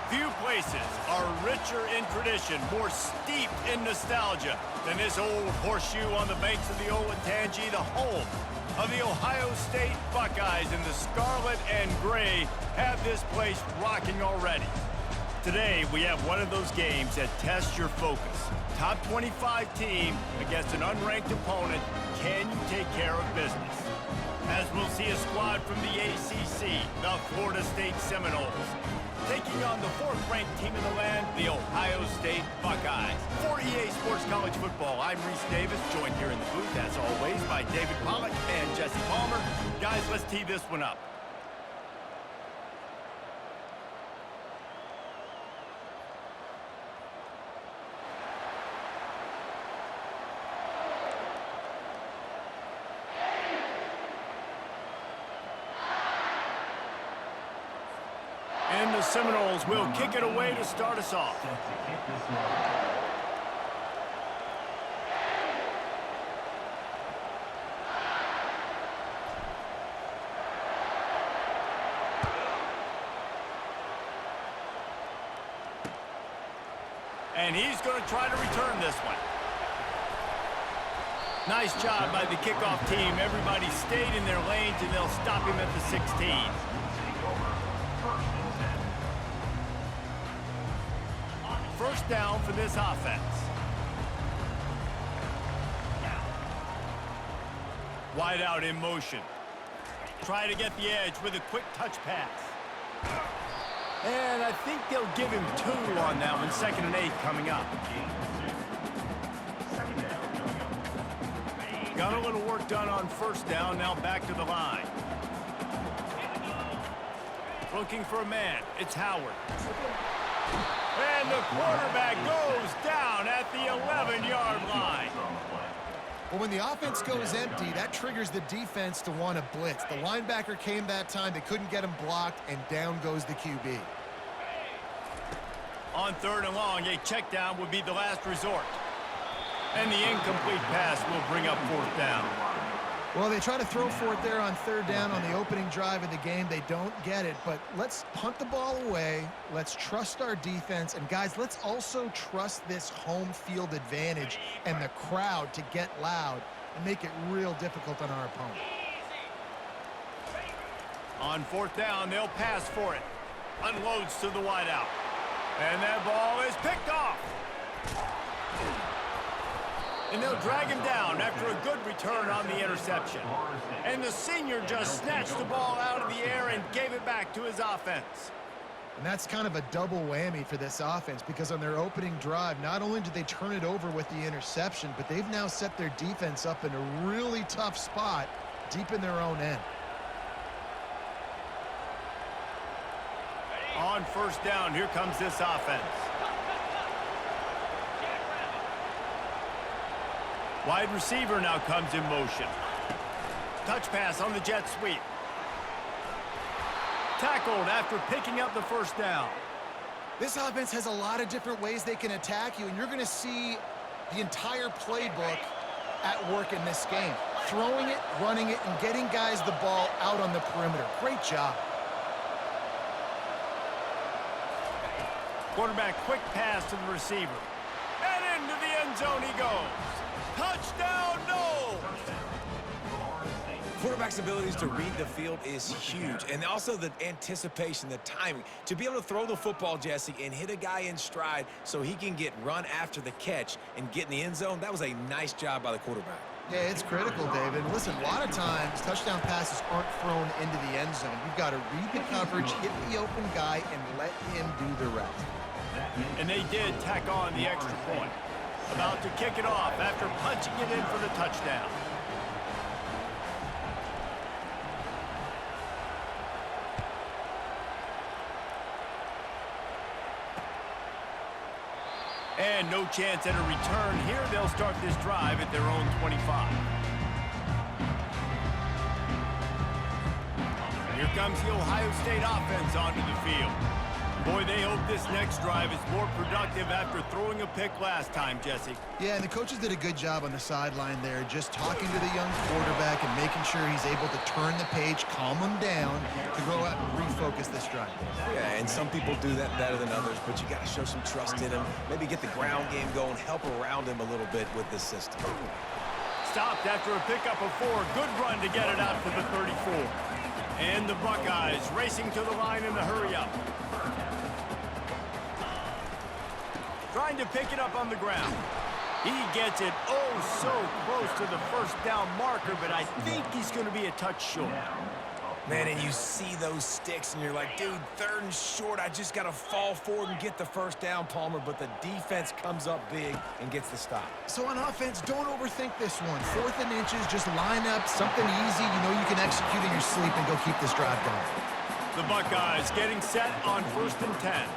Few places are richer in tradition, more steeped in nostalgia than this old horseshoe on the banks of the Olentangy, the home of the Ohio State Buckeyes. And the scarlet and gray have this place rocking already. Today, we have one of those games that tests your focus. Top 25 team against an unranked opponent. Can you take care of business? As we'll see a squad from the ACC, the Florida State Seminoles, taking on the fourth-ranked team in the land, the Ohio State Buckeyes. For EA Sports College Football, I'm Reese Davis, joined here in the booth, as always, by David Pollack and Jesse Palmer. Guys, let's tee this one up. And the Seminoles will kick it away to start us off. And he's going to try to return this one. Nice job by the kickoff team. Everybody stayed in their lanes, and they'll stop him at the 16. First down for this offense. Wide out in motion. Try to get the edge with a quick touch pass. And I think they'll give him 2 on that one. 2nd and 8 coming up. Got a little work done on first down. Now back to the line. Looking for a man. It's Howard. And the quarterback goes down at the 11-yard line. Well, when the offense goes empty, that triggers the defense to want to blitz. The linebacker came that time. They couldn't get him blocked, and down goes the QB. On 3rd and long, a check down would be the last resort. And the incomplete pass will bring up 4th down. Well, they try to throw for it there on 3rd down on the opening drive of the game. They don't get it, but let's punt the ball away. Let's trust our defense. And, guys, let's also trust this home field advantage and the crowd to get loud and make it real difficult on our opponent. On 4th down, they'll pass for it. Unloads to the wideout. And that ball is picked off. And they'll drag him down after a good return on the interception. And the senior just snatched the ball out of the air and gave it back to his offense. And that's kind of a double whammy for this offense, because on their opening drive, not only did they turn it over with the interception, but they've now set their defense up in a really tough spot deep in their own end. On 1st down, here comes this offense. Wide receiver now comes in motion. Touch pass on the jet sweep. Tackled after picking up the 1st down. This offense has a lot of different ways they can attack you, and you're going to see the entire playbook at work in this game. Throwing it, running it, and getting guys the ball out on the perimeter. Great job. Quarterback quick pass to the receiver. And into the end zone he goes. Touchdown, no! Quarterback's abilities to read the field is huge, and also the anticipation, the timing. To be able to throw the football, Jesse, and hit a guy in stride so he can get run after the catch and get in the end zone, that was a nice job by the quarterback. Yeah, it's critical, David. Listen, a lot of times touchdown passes aren't thrown into the end zone. You've got to read the coverage, hit the open guy, and let him do the rest. And they did tack on the extra point. About to kick it off after punching it in for the touchdown. And no chance at a return here. They'll start this drive at their own 25. Here comes the Ohio State offense onto the field. Boy, they hope this next drive is more productive after throwing a pick last time, Jesse. Yeah, and the coaches did a good job on the sideline there, just talking to the young quarterback and making sure he's able to turn the page, calm him down, to go out and refocus this drive. Yeah, and some people do that better than others, but you got to show some trust in him, maybe get the ground game going, help around him a little bit with this system. Stopped after a pickup of 4. Good run to get it out to the 34. And the Buckeyes racing to the line in the hurry-up. Trying to pick it up on the ground. He gets it oh so close to the first down marker, but I think he's going to be a touch short. Man, and you see those sticks, and you're like, dude, 3rd and short. I just got to fall forward and get the first down, Palmer. But the defense comes up big and gets the stop. So on offense, don't overthink this one. 4th and inches, just line up something easy you know you can execute in your sleep and go keep this drive going. The Buckeyes getting set on 1st and 10.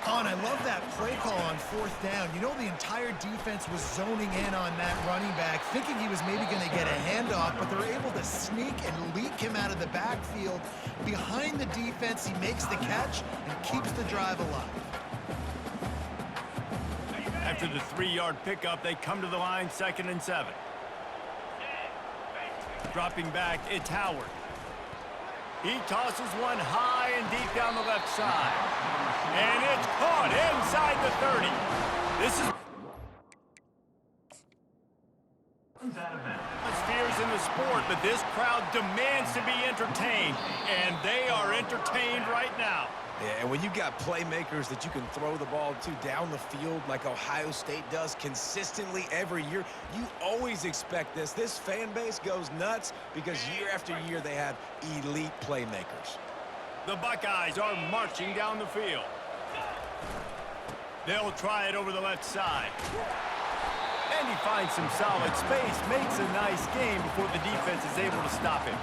Oh, and I love that play call on 4th down. You know, the entire defense was zoning in on that running back, thinking he was maybe going to get a handoff, but they're able to sneak and leak him out of the backfield. Behind the defense, he makes the catch and keeps the drive alive. After the 3-yard pickup, they come to the line, 2nd and 7. Dropping back, it's Howard. He tosses one high and deep down the left side. And it's caught inside the 30. This is fears in the sport, but this crowd demands to be entertained, and they are entertained right now. Yeah, and when you got playmakers that you can throw the ball to down the field like Ohio State does consistently every year, you always expect this. This fan base goes nuts because year after year they have elite playmakers. The Buckeyes are marching down the field. They'll try it over the left side. And he finds some solid space, makes a nice game before the defense is able to stop him.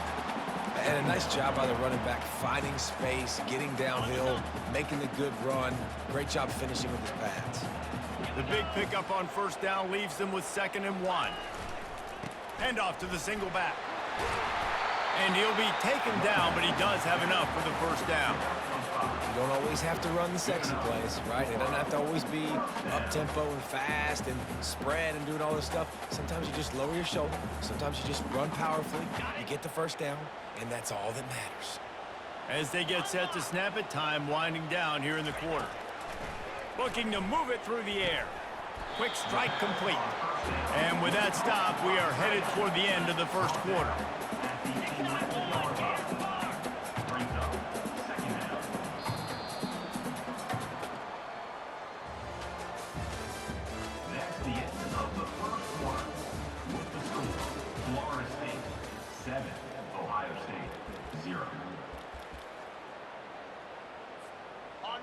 And a nice job by the running back, finding space, getting downhill, making a good run. Great job finishing with his pads. The big pickup on 1st down leaves them with 2nd and 1. Handoff to the single back. And he'll be taken down, but he does have enough for the 1st down. You don't always have to run the sexy plays, right? It doesn't have to always be up-tempo and fast and spread and doing all this stuff. Sometimes you just lower your shoulder. Sometimes you just run powerfully. You get the 1st down, and that's all that matters. As they get set to snap it, time winding down here in the quarter. Looking to move it through the air. Quick strike complete. And with that stop, we are headed toward the end of the 1st quarter.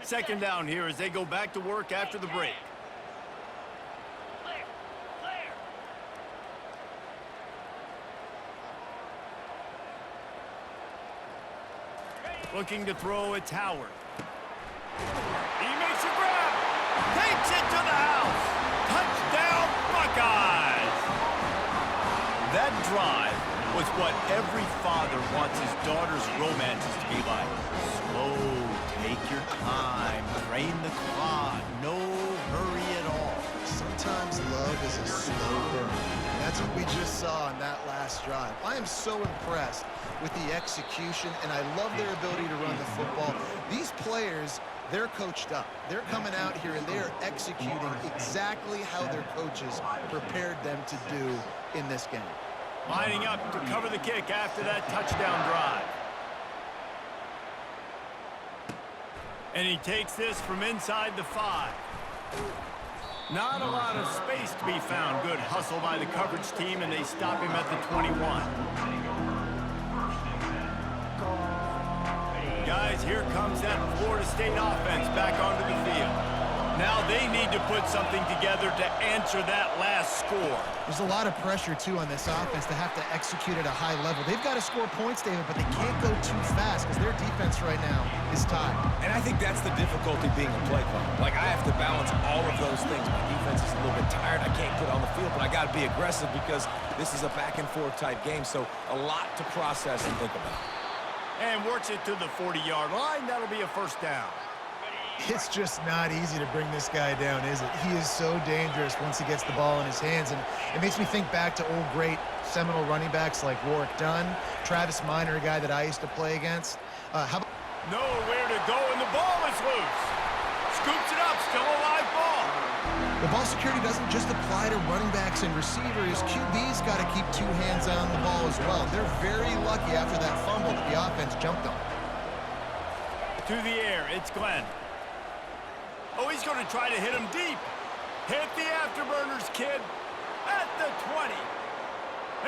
Second down here as they go back to work after the break. Looking to throw, it's Howard. He makes a grab. Takes it to the house. Touchdown, Buckeyes. That drive was what every father wants his daughter's romances to be like. Slow, take your time, drain the clock, no hurry at all. Sometimes love is a slow burn. That's what we just saw on that last drive. I am so impressed with the execution, and I love their ability to run the football. These players, they're coached up. They're coming out here, and they're executing exactly how their coaches prepared them to do in this game. Lining up to cover the kick after that touchdown drive. And he takes this from inside the 5. Not a lot of space to be found. Good hustle by the coverage team, and they stop him at the 21. Guys, here comes that Florida State offense back onto the field. Now they need to put something together to answer that last score. There's a lot of pressure, too, on this offense to have to execute at a high level. They've got to score points, David, but they can't go too fast because their defense right now is tied. And I think that's the difficulty being a play caller. Like, I have to balance all of those things. My defense is a little bit tired. I can't put on the field, but I got to be aggressive because this is a back-and-forth type game, so a lot to process and think about. And works it to the 40-yard line. That'll be a 1st down. It's just not easy to bring this guy down, is it? He is so dangerous once he gets the ball in his hands, and it makes me think back to old great Seminole running backs like Warwick Dunn, Travis Minor, a guy that I used to play against. How about Nowhere to go, and the ball is loose. Scoops it up, still a live ball. the ball security doesn't just apply to running backs and receivers. QB's got to keep two hands on the ball as well. They're very lucky after that fumble that the offense jumped on. To the air, it's Glenn. Oh, he's going to try to hit him deep. Hit the afterburners, kid. At the 20.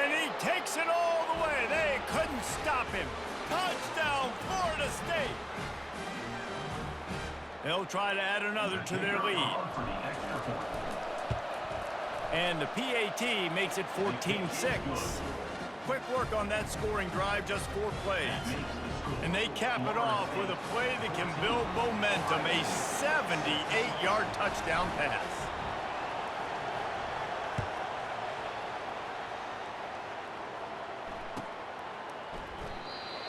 And he takes it all the way. They couldn't stop him. Touchdown, Florida State. They'll try to add another to their lead. And the PAT makes it 14-6. Quick work on that scoring drive, just 4 plays. And they cap it off with a play that can build momentum, a 78-yard touchdown pass.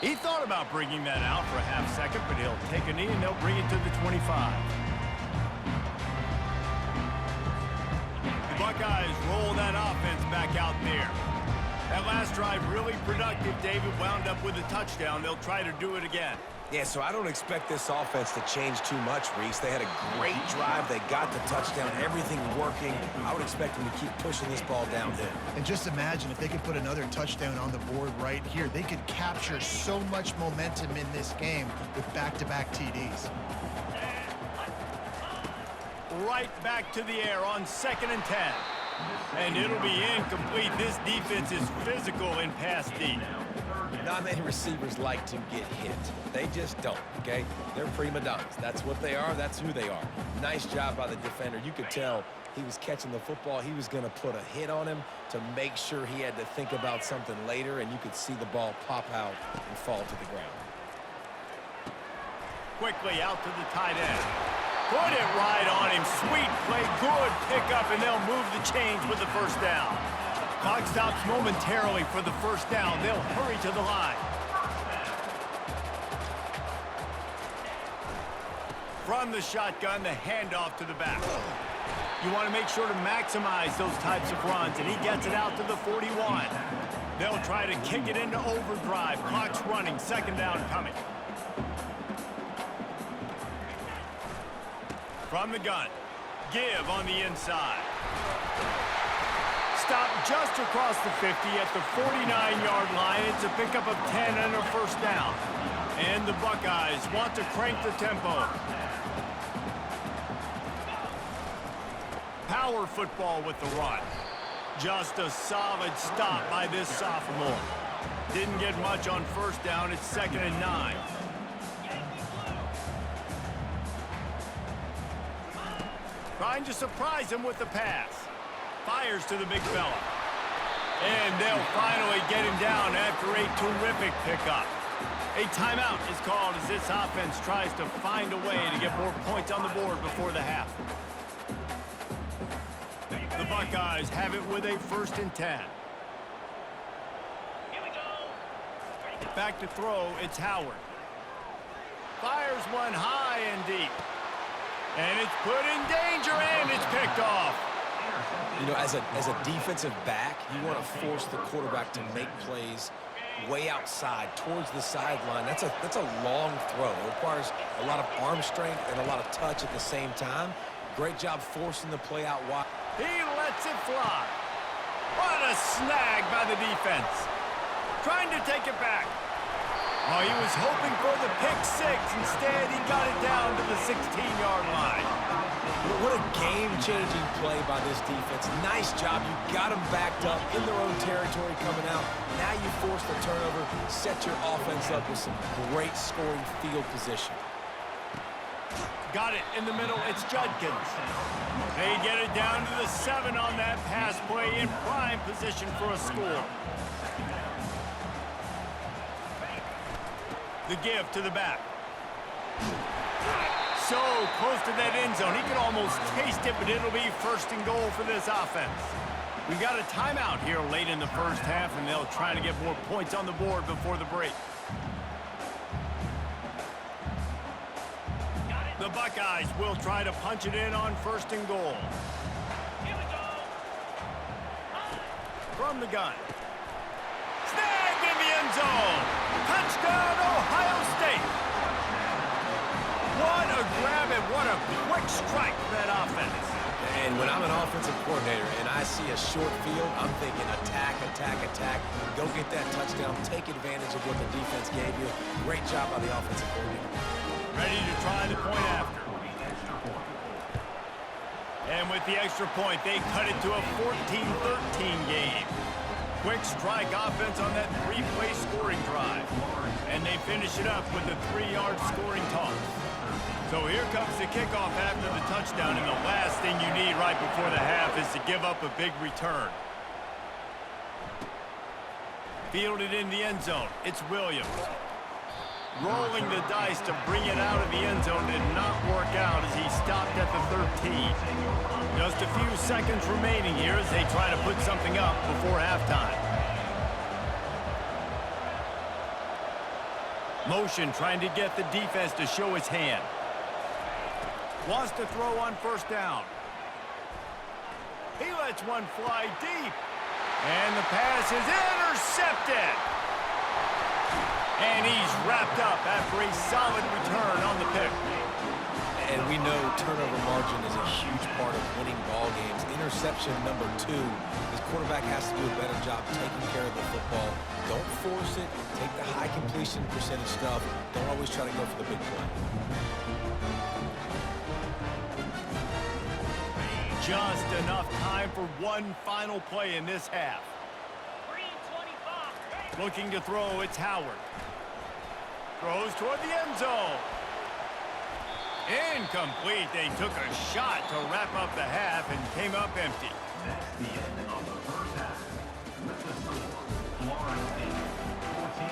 He thought about bringing that out for a half second, but he'll take a knee and they'll bring it to the 25. The Buckeyes roll that offense back out there. That last drive really productive. David wound up with a touchdown. They'll try to do it again. Yeah, so I don't expect this offense to change too much, Reese. They had a great drive. They got the touchdown. Everything working. I would expect them to keep pushing this ball downhill. And just imagine if they could put another touchdown on the board right here. They could capture so much momentum in this game with back-to-back TDs. Right back to the air on 2nd and 10. And it'll be incomplete. This defense is physical in pass deep. Not many receivers like to get hit. They just don't, okay? They're prima donnas. That's what they are. That's who they are. Nice job by the defender. You could tell he was catching the football. He was going to put a hit on him to make sure he had to think about something later, and you could see the ball pop out and fall to the ground. Quickly out to the tight end. Put it right on him. Sweet play. Good pickup, and they'll move the chains with the first down. Clock stops momentarily for the first down. They'll hurry to the line. From the shotgun, the handoff to the back. You want to make sure to maximize those types of runs, and he gets it out to the 41. They'll try to kick it into overdrive. Clock's running. 2nd down coming. From the gun. Give on the inside. Stop just across the 50 at the 49-yard line. It's a pickup of 10 and a first down. And the Buckeyes want to crank the tempo. Power football with the run. Just a solid stop by this sophomore. Didn't get much on first down. It's 2nd and 9. Trying to surprise him with the pass. Fires to the big fella. And they'll finally get him down after a terrific pickup. A timeout is called as this offense tries to find a way to get more points on the board before the half. The Buckeyes have it with a 1st and 10. Back to throw, it's Howard. Fires one high and deep. And it's put in danger, and it's picked off. You know, as a defensive back, you want to force the quarterback to make plays way outside, towards the sideline. That's a long throw. It requires a lot of arm strength and a lot of touch at the same time. Great job forcing the play out wide. He lets it fly. What a snag by the defense. Trying to take it back. Oh, he was hoping for the pick 6. Instead, he got it down to the 16-yard line. What a game-changing play by this defense. Nice job. You got them backed up in their own territory coming out. Now you force the turnover, set your offense up with some great scoring field position. Got it in the middle. It's Judkins. They get it down to the 7 on that pass play in prime position for a score. The give to the back. So close to that end zone. He could almost taste it, but it'll be 1st and goal for this offense. We've got a timeout here late in the first half, and they'll try to get more points on the board before the break. The Buckeyes will try to punch it in on 1st and goal. Here we go. From the gun. Snagged in the end zone. Touchdown, Ohio State. What a grab and what a quick strike for that offense. And when I'm an offensive coordinator and I see a short field, I'm thinking attack, attack, attack. Go get that touchdown. Take advantage of what the defense gave you. Great job by the offensive coordinator. Ready to try the point after. And with the extra point, they cut it to a 14-13 game. Quick strike offense on that 3-play scoring drive. And they finish it up with a 3-yard scoring toss. So here comes the kickoff after the touchdown, and the last thing you need right before the half is to give up a big return. Fielded in the end zone, it's Williams. Rolling the dice to bring it out of the end zone did not work out as he stopped at the 13. Just a few seconds remaining here as they try to put something up before halftime. Motion trying to get the defense to show his hand. Wants to throw on 1st down. He lets one fly deep. And the pass is intercepted. And he's wrapped up after a solid return on the pick. And we know turnover margin is a huge part of winning ball games. Interception number 2. This quarterback has to do a better job taking care of the football. Don't force it. Take the high completion percentage stuff. Don't always try to go for the big play. Just enough time for one final play in this half. Looking to throw, it's Howard. Throws toward the end zone. Incomplete. They took a shot to wrap up the half and came up empty. That's the end of the first half. With the score, Florida State 14,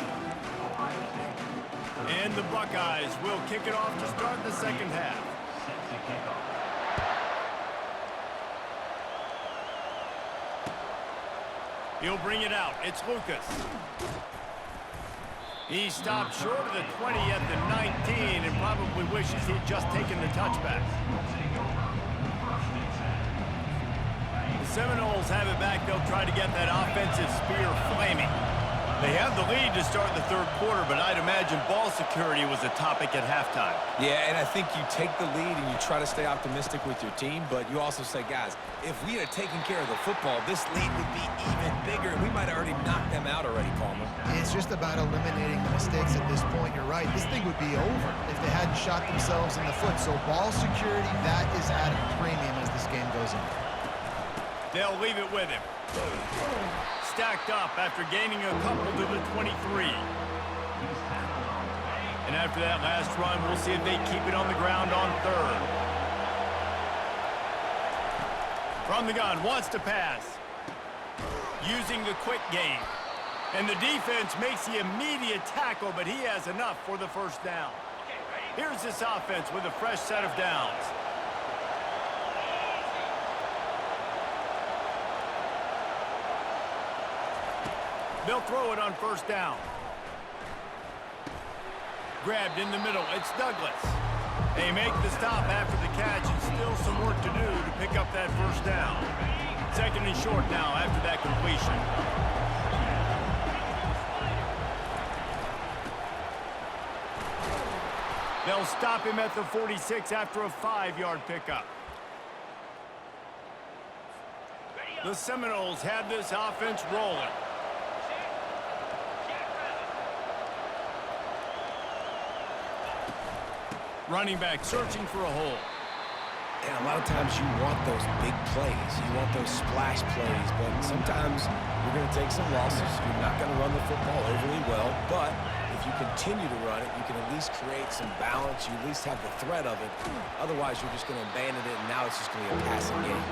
Ohio State. And the Buckeyes will kick it off to start the second half. Set to kick off. He'll bring it out. It's Lucas. He stopped short of the 20 at the 19 and probably wishes he'd just taken the touchback. The Seminoles have it back. They'll try to get that offensive spear flaming. They have the lead to start the 3rd quarter, but I'd imagine ball security was a topic at halftime. Yeah, and I think you take the lead and you try to stay optimistic with your team, but you also say, guys, if we had taken care of the football, this lead would be even bigger, and we might have already knocked them out already, Palmer. It's just about eliminating the mistakes at this point. You're right. This thing would be over if they hadn't shot themselves in the foot. So ball security, that is at a premium as this game goes on. They'll leave it with him. Stacked up after gaining a couple to the 23. And after that last run, we'll see if they keep it on the ground on 3rd. From the gun, wants to pass. Using the quick game. And the defense makes the immediate tackle, but he has enough for the 1st down. Here's this offense with a fresh set of downs. They'll throw it on 1st down. Grabbed in the middle. It's Douglas. They make the stop after the catch and still some work to do to pick up that 1st down. 2nd and short now after that completion. They'll stop him at the 46 after a 5-yard pickup. The Seminoles have this offense rolling. Running back searching for a hole. And a lot of times you want those big plays. You want those splash plays. But sometimes you're going to take some losses. You're not going to run the football overly well. But if you continue to run it, you can at least create some balance. You at least have the threat of it. Otherwise, you're just going to abandon it, and now it's just going to be a passing game.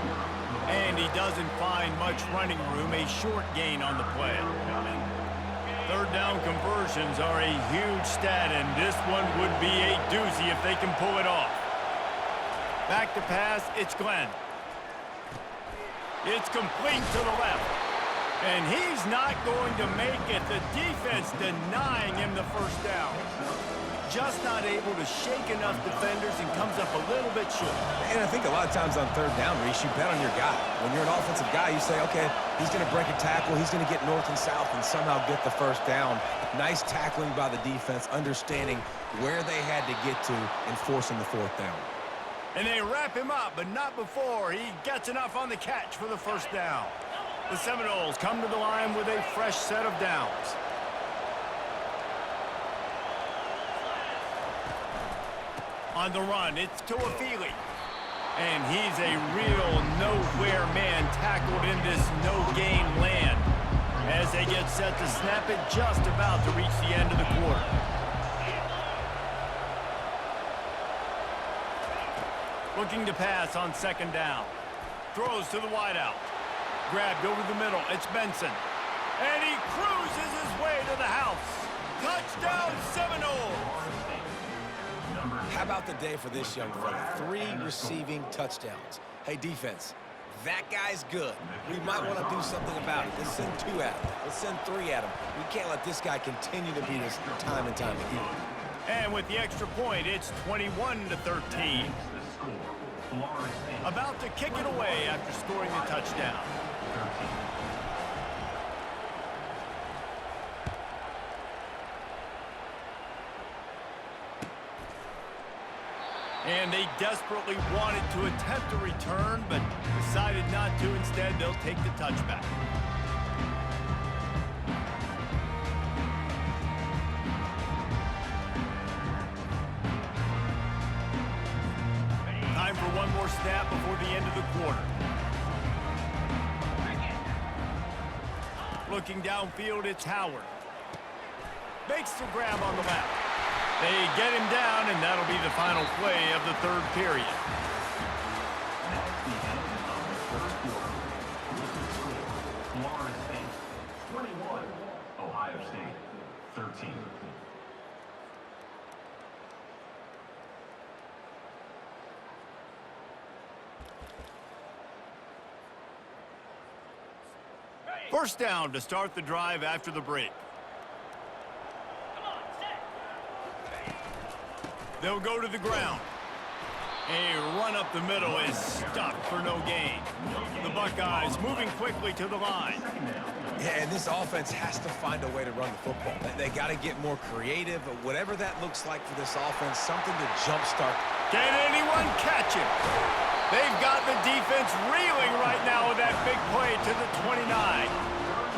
And he doesn't find much running room. A short gain on the play. 3rd down conversions are a huge stat, and this one would be a doozy if they can pull it off. Back to pass, it's Glenn. It's complete to the left. And he's not going to make it. The defense denying him the 1st down. just not able to shake enough defenders and comes up a little bit short. And I think a lot of times on third down, Reese, you bet on your guy. When you're an offensive guy, you say, okay, he's going to break a tackle, he's going to get north and south and somehow get the first down. Nice tackling by the defense, understanding where they had to get to and forcing the fourth down. And they wrap him up, but not before he gets enough on the catch for the first down. The Seminoles come to the line with a fresh set of downs. On the run, it's Toafili. And he's a real nowhere man tackled in this no-gain land as they get set to snap it just about to reach the end of the quarter. Looking to pass on second down. Throws to the wideout. Grabbed over the middle. It's Benson. And he cruises his way to the house. Touchdown, Seminoles! How about the day for this young fella? 3 receiving touchdowns. Hey, defense, that guy's good. We might want to do something about it. Let's send 2 at him. Let's send 3 at him. We can't let this guy continue to beat us time and time again. And with the extra point, it's 21-13. About to kick it away after scoring the touchdown. And they desperately wanted to attempt a return, but decided not to. Instead, they'll take the touchback. Time for one more snap before the end of the quarter. Looking downfield, it's Howard. Makes the grab on the left. They get him down, and that'll be the final play of the third period. That's the end of the third quarter. With the score, Florida State 21, Ohio State 13. First down to start the drive after the break. They'll go to the ground. A run up the middle is stuck for no gain. The Buckeyes moving quickly to the line. Yeah, and this offense has to find a way to run the football. They got to get more creative, but whatever that looks like for this offense, something to jumpstart. Can anyone catch him? They've got the defense reeling right now with that big play to the 29.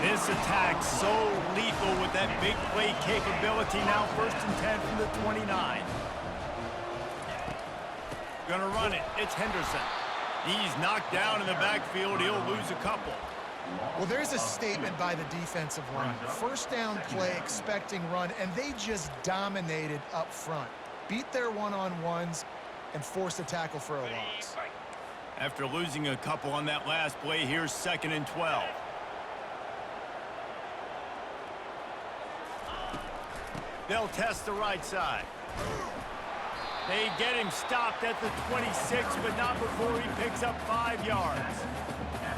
This attack so lethal with that big play capability. Now 1st and 10 from the 29. Gonna run it. It's Henderson. He's knocked down in the backfield. He'll lose a couple. Well, there's a statement by the defensive line. First down play, expecting run, and they just dominated up front. Beat their one-on-ones and forced a tackle for a loss. After losing a couple on that last play, here's 2nd and 12. They'll test the right side. They get him stopped at the 26, but not before he picks up 5 yards.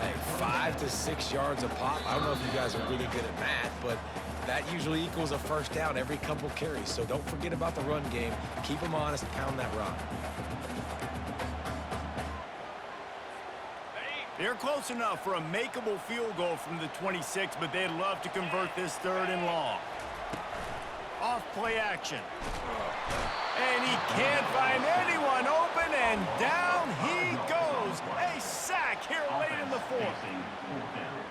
Hey, 5 to 6 yards a pop. I don't know if you guys are really good at math, but that usually equals a first down every couple carries. So don't forget about the run game. Keep them honest, pound that rock. They're close enough for a makeable field goal from the 26, but they'd love to convert this 3rd and long. Off play action. And he can't find anyone open, and down he goes. A sack here late in the 4th.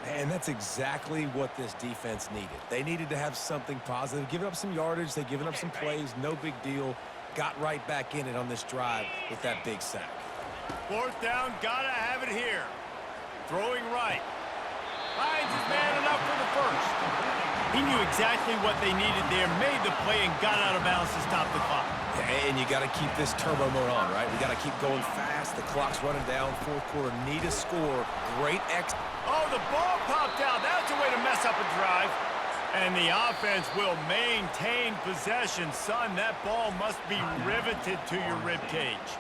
And that's exactly what this defense needed. They needed to have something positive. Giving up some yardage, they've given up some plays, no big deal. Got right back in it on this drive with that big sack. 4th down, gotta have it here. Throwing right. Finds his man enough for the 1st. He knew exactly what they needed there, made the play, and got out of bounds to stop the clock. Yeah, and you got to keep this turbo mode on, right? We got to keep going fast. The clock's running down. 4th quarter, need a score. Great Oh, the ball popped out. That's a way to mess up a drive. And the offense will maintain possession. Son, that ball must be riveted to your ribcage.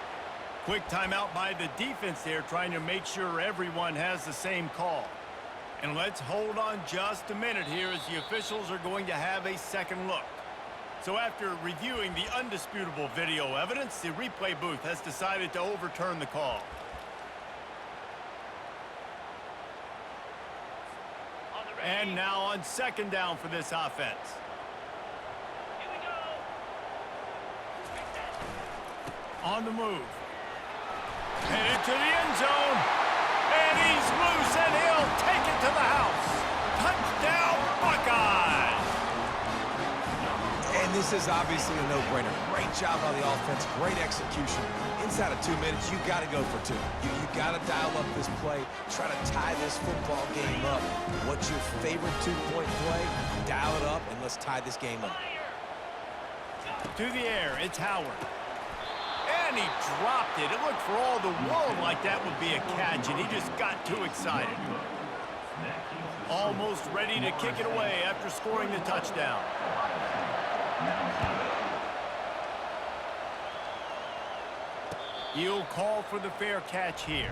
Quick timeout by the defense there, trying to make sure everyone has the same call. And let's hold on just a minute here as the officials are going to have a second look. So after reviewing the undisputable video evidence, the replay booth has decided to overturn the call. And now on second down for this offense. Here we go. On the move. Headed to the end zone. And he's loose, and he'll take it to the house. Touchdown, Buckeyes! And this is obviously a no-brainer. Great job by the offense, great execution. Inside of 2 minutes, you got to go for 2. You got to dial up this play, try to tie this football game up. What's your favorite two-point play? Dial it up, and let's tie this game up. To the air, it's Howard. And he dropped it. It looked for all the world like that would be a catch, and he just got too excited. Almost ready to kick it away after scoring the touchdown. He'll call for the fair catch here.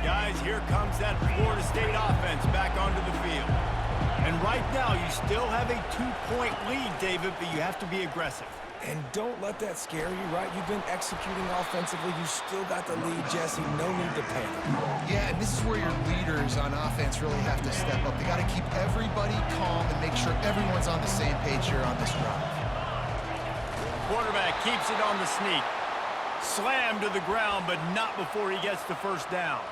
Guys, here comes that Florida State offense back onto the field. And right now, you still have a 2-point lead, David, but you have to be aggressive. And don't let that scare you, right? You've been executing offensively. You still got the lead, Jesse. No need to panic. Yeah, and this is where your leaders on offense really have to step up. They got to keep everybody calm and make sure everyone's on the same page here on this drive. Quarterback keeps it on the sneak. Slammed to the ground, but not before he gets the first down.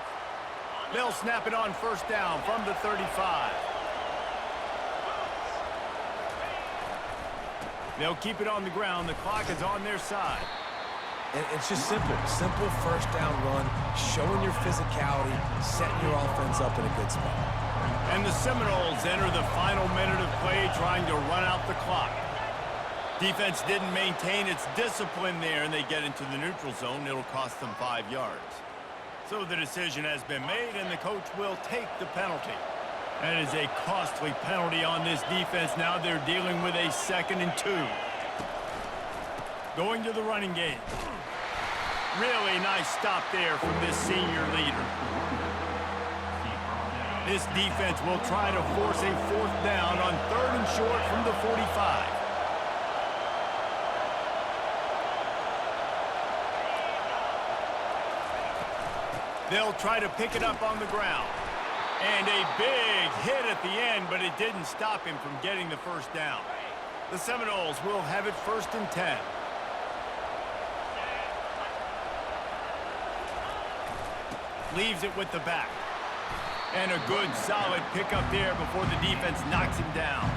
They'll snap it on first down from the 35. They'll keep it on the ground. The clock is on their side. And it's just simple. Simple first down run, showing your physicality, setting your offense up in a good spot. And the Seminoles enter the final minute of play trying to run out the clock. Defense didn't maintain its discipline there, and they get into the neutral zone. It'll cost them 5 yards. So the decision has been made, and the coach will take the penalty. That is a costly penalty on this defense. Now they're dealing with a 2nd and 2. Going to the running game. Really nice stop there from this senior leader. This defense will try to force a 4th down on 3rd and short from the 45. They'll try to pick it up on the ground. And a big hit at the end, but it didn't stop him from getting the first down. The Seminoles will have it 1st and 10. Leaves it with the back. And a good, solid pickup there before the defense knocks him down.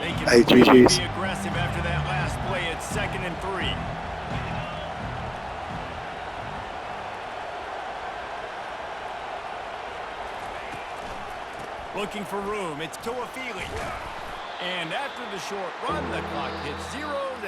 They can really be aggressive after that last play. It's 2nd and 3. Looking for room. It's Toafili. And after the short run, the clock hits 0, and